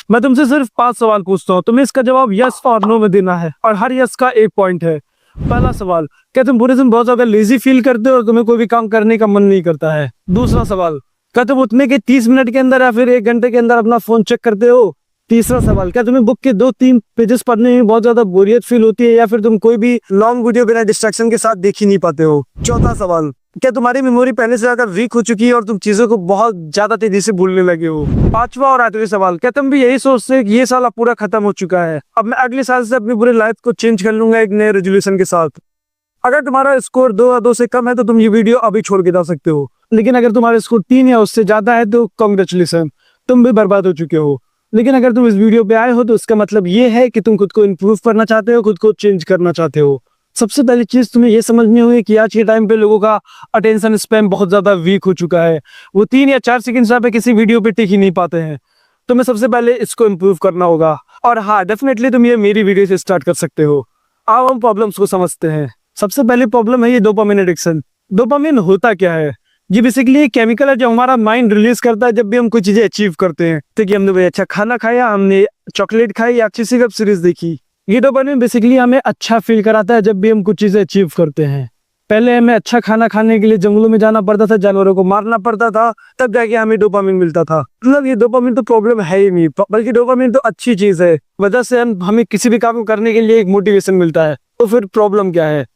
मैं तुमसे सिर्फ 5 सवाल पूछता हूँ, तुम्हें इसका जवाब यस और नो में देना है और हर यस का 1 पॉइंट है। पहला सवाल, क्या तुम पूरे दिन बहुत ज्यादा लेजी फील करते हो और तुम्हें कोई भी काम करने का मन नहीं करता है? दूसरा सवाल, क्या तुम उठने के 30 मिनट के अंदर या फिर 1 घंटे के अंदर अपना फोन चेक करते हो? तीसरा सवाल, क्या तुम्हें बुक के 2-3 पेजेस पढ़ने में बहुत ज्यादा बोरियत फील होती है या फिर तुम कोई भी लॉन्ग वीडियो बिना डिस्ट्रैक्शन के साथ देख ही नहीं पाते हो? चौथा सवाल, क्या तुम्हारी मेमोरी पहले से ज्यादा वीक हो चुकी है और तुम चीजों को बहुत ज्यादा तेजी से भूलने लगे हो? पांचवा और आखिरी सवाल, क्या तुम भी यही सोचते हो कि ये साल अब पूरा खत्म हो चुका है, अब मैं अगले साल से अपनी पूरी लाइफ को चेंज कर लूंगा एक नए रेजोल्यूशन के साथ? अगर तुम्हारा स्कोर 2 या 2 से कम है तो तुम ये वीडियो अभी छोड़ के जा सकते हो, लेकिन अगर तुम्हारा स्कोर 3 या उससे ज्यादा है तो कांग्रेचुलेशन, तुम भी बर्बाद हो चुके हो। लेकिन अगर तुम इस वीडियो पे आए हो तो इसका मतलब ये है कि तुम खुद को इम्प्रूव करना चाहते हो, खुद को चेंज करना चाहते हो। सबसे पहली चीज तुम्हें ये समझनी होगी कि आज के टाइम पे लोगों का अटेंशन स्पैन बहुत ज्यादा वीक हो चुका है। वो 3 या 4 सेकंड पे किसी वीडियो पे टिक ही नहीं पाते हैं। तुम्हें सबसे पहले इसको इम्प्रूव करना होगा। और हाँ, डेफिनेटली तुम ये मेरी वीडियो से स्टार्ट कर सकते हो। अब हम प्रॉब्लम्स को समझते हैं। सबसे पहली प्रॉब्लम है ये डोपामिन एडिक्शन। डोपामिन होता क्या है? ये बेसिकली एक केमिकल है जो हमारा माइंड रिलीज करता है जब भी हम कोई चीजें अचीव करते हैं। तो कि हमने कोई अच्छा खाना खाया, हमने चॉकलेट खाई या अच्छी सी वेब सीरीज देखी। ये डोपामिन बेसिकली हमें अच्छा फील कराता है जब भी हम कुछ चीजें अचीव करते हैं। पहले हमें अच्छा खाना खाने के लिए जंगलों में जाना पड़ता था, जानवरों को मारना पड़ता था, तब जाके हमें डोपामिन मिलता था। मतलब ये डोपामिन तो प्रॉब्लम है ही नहीं, बल्कि डोपामिन तो अच्छी चीज है। वजह से हमें किसी भी काम करने के लिए एक मोटिवेशन मिलता है। तो फिर प्रॉब्लम क्या है?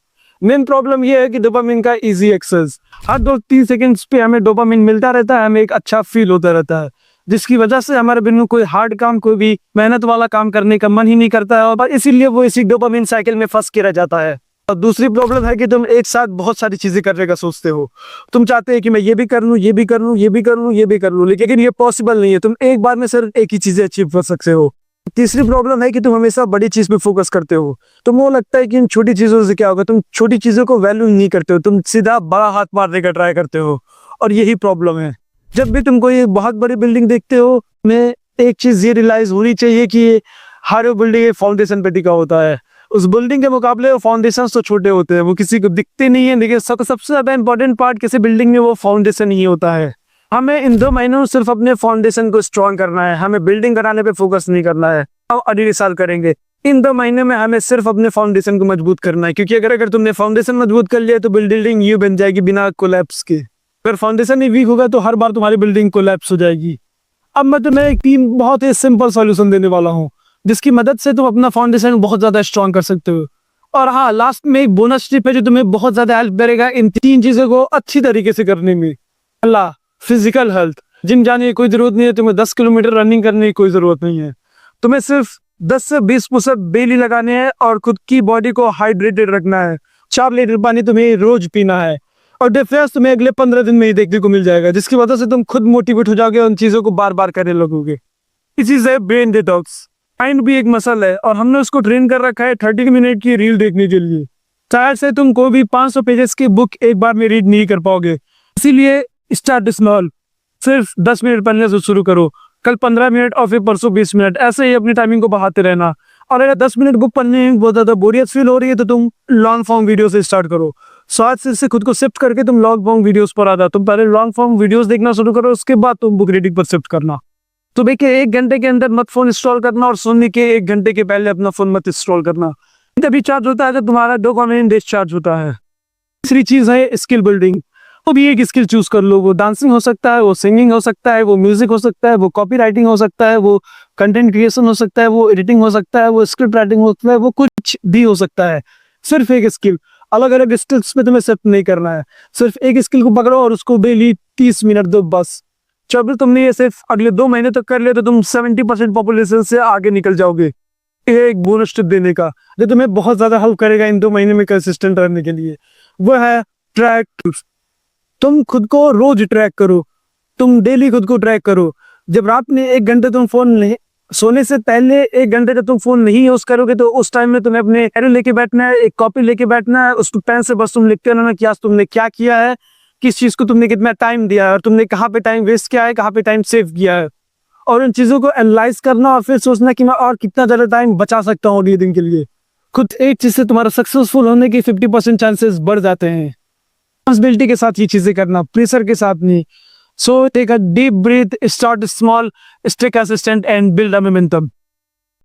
मेन प्रॉब्लम ये है कि डोपामिन का इजी एक्सेस। हर 2-3 सेकंड्स पे हमें डोपामिन मिलता रहता है, हमें एक अच्छा फील होता रहता है, जिसकी वजह से हमारे बिना कोई हार्ड काम, कोई भी मेहनत वाला काम करने का मन ही नहीं करता है और इसीलिए वो इसी डोपामिन साइकिल में फंस के रह जाता है। और दूसरी प्रॉब्लम है कि तुम एक साथ बहुत सारी चीजें करने का सोचते हो। तुम चाहते हैं कि मैं ये भी कर लूं, ये भी कर लूं, ये भी कर लूं, ये भी कर लूं, लेकिन ये पॉसिबल नहीं है। तुम एक बार में सिर्फ एक ही चीजें अचीव कर सकते हो। तीसरी प्रॉब्लम है कि तुम हमेशा बड़ी चीज पे फोकस करते हो। तुमको लगता है कि इन छोटी चीजों से क्या होगा, तुम छोटी चीजों को वैल्यू नहीं करते हो, तुम सीधा बड़ा हाथ मारने का ट्राई करते हो। और यही प्रॉब्लम है। जब भी तुम कोई बहुत बड़ी बिल्डिंग देखते हो, में एक चीज ये रियलाइज होनी चाहिए कि हर बिल्डिंग फाउंडेशन पे टिका होता है। उस बिल्डिंग के मुकाबले वो फाउंडेशन तो छोटे होते हैं, वो किसी को दिखते नहीं है, लेकिन सबसे ज्यादा इंपॉर्टेंट पार्ट किसी बिल्डिंग में वो फाउंडेशन ही होता है। हमें इन 2 महीनों में सिर्फ अपने फाउंडेशन को स्ट्रॉन्ग करना है, हमें बिल्डिंग बनाने पे फोकस नहीं करना है। हम अगले साल करेंगे। इन 2 महीने में हमें सिर्फ अपने फाउंडेशन को मजबूत करना है, क्योंकि अगर तुमने फाउंडेशन मजबूत कर लिया तो बिल्डिंग यूं बन जाएगी बिना कोलैप्स के। अगर फाउंडेशन ही वीक होगा तो हर बार तुम्हारी बिल्डिंग कोलैप्स हो जाएगी। अब मैं तुम्हें एक 3 बहुत ही सिंपल सॉल्यूशन देने वाला हूँ, जिसकी मदद से तुम अपना फाउंडेशन बहुत ज्यादा स्ट्रॉन्ग कर सकते हो। और हाँ, लास्ट में एक बोनस टिप है जो तुम्हें बहुत ज्यादा हेल्प करेगा इन 3 चीजों को अच्छी तरीके से करने में। पहला, फिजिकल हेल्थ। जिम जाने की कोई जरूरत नहीं है, तुम्हें 10 किलोमीटर रनिंग करने की कोई जरूरत नहीं है। तुम्हें सिर्फ 10 से 20 पुशअप डेली लगाने हैं और खुद की बॉडी को हाइड्रेटेड रखना है। 4 लीटर पानी तुम्हें रोज पीना है और डिफरेंस तुम्हें अगले 15 दिन में ही देखने को मिल जाएगा, जिसकी वजह से तुम खुद मोटिवेट हो जाओगे, उन चीजों को बार बार करने लगोगे। इसी से ब्रेन डिटॉक्स। माइंड भी एक मसल है और हमने उसको ट्रेन कर रखा है 30 मिनट की रील देखने के लिए। शायद से तुम कोई भी 500 पेजेस की बुक एक बार में रीड नहीं कर पाओगे। इसीलिए स्टार्ट स्मॉल। सिर्फ 10 मिनट पढ़ने से शुरू करो, कल 15 मिनट और फिर परसों 20 मिनट, ऐसे ही अपनी टाइमिंग को बढ़ाते रहना। और अगर 10 मिनट बुक पढ़ने में बहुत ज्यादा बोरियत फील हो रही है तो तुम लॉन्ग फॉर्म वीडियो से स्टार्ट करो। स्वाद से खुद को शिफ्ट करके तुम लॉन्ग फॉर्म वीडियोस पर आ जाओ। तुम पहले लॉन्ग फॉर्म वीडियोस देखना शुरू करो, उसके बाद तुम बुक रीडिंग पर शिफ्ट करना। सुबह के 1 घंटे के अंदर मत फोन इंस्टॉल करना और सोने के 1 घंटे के पहले अपना फोन मत इंस्टॉल करना। तभी चार्ज होता है जब तुम्हारा डोपामिन डिस्चार्ज होता है। तीसरी चीज है स्किल बिल्डिंग। वो भी एक स्किल चूज कर लो। वो डांसिंग हो सकता है, वो सिंगिंग हो सकता है, वो म्यूजिक हो सकता है, वो कॉपी राइटिंग हो सकता है, वो कंटेंट क्रिएशन हो सकता है, वो एडिटिंग हो सकता है, वो स्क्रिप्ट राइटिंग हो सकता है, वो कुछ भी हो सकता है। सिर्फ एक स्किल। अलग अलग स्किल्स पे तुम्हें शिफ्ट नहीं करना है। सिर्फ एक स्किल को पकड़ो और उसको डेली 30 मिनट दो बस। जब तुमने ये सिर्फ अगले 2 महीने तक कर लिया तो तुम 70% पॉपुलेशन से आगे निकल जाओगे। ये एक बोनस टिप देने का जो तुम्हें बहुत ज्यादा हेल्प करेगा इन 2 महीने में कंसिस्टेंट रहने के लिए, वो है ट्रैक। तुम खुद को रोज ट्रैक करो। तुम डेली खुद को ट्रैक करो। जब रात में 1 घंटे तुम फोन नहीं, सोने से पहले 1 घंटे जब तुम फोन नहीं यूज करोगे तो उस टाइम में तुम्हें अपने पेन लेके बैठना है, एक कॉपी लेके बैठना है। उस पेन से बस तुम लिखते रहना कि आज तुमने क्या किया है, किस चीज को तुमने कितना टाइम दिया है और तुमने कहाँ पे टाइम वेस्ट किया है, कहाँ पे टाइम सेव किया है। और उन चीजों को एनालाइज करना और फिर सोचना कि मैं और कितना ज्यादा टाइम बचा सकता हूँ अगले दिन के लिए। खुद एक चीज से तुम्हारा सक्सेसफुल होने के 50% चांसेस बढ़ जाते हैं। रिस्पॉन्सिबिलिटी के साथ ये चीजें करना, प्रेशर के साथ नहीं। So take a deep breath, start small, stay consistent and build a momentum.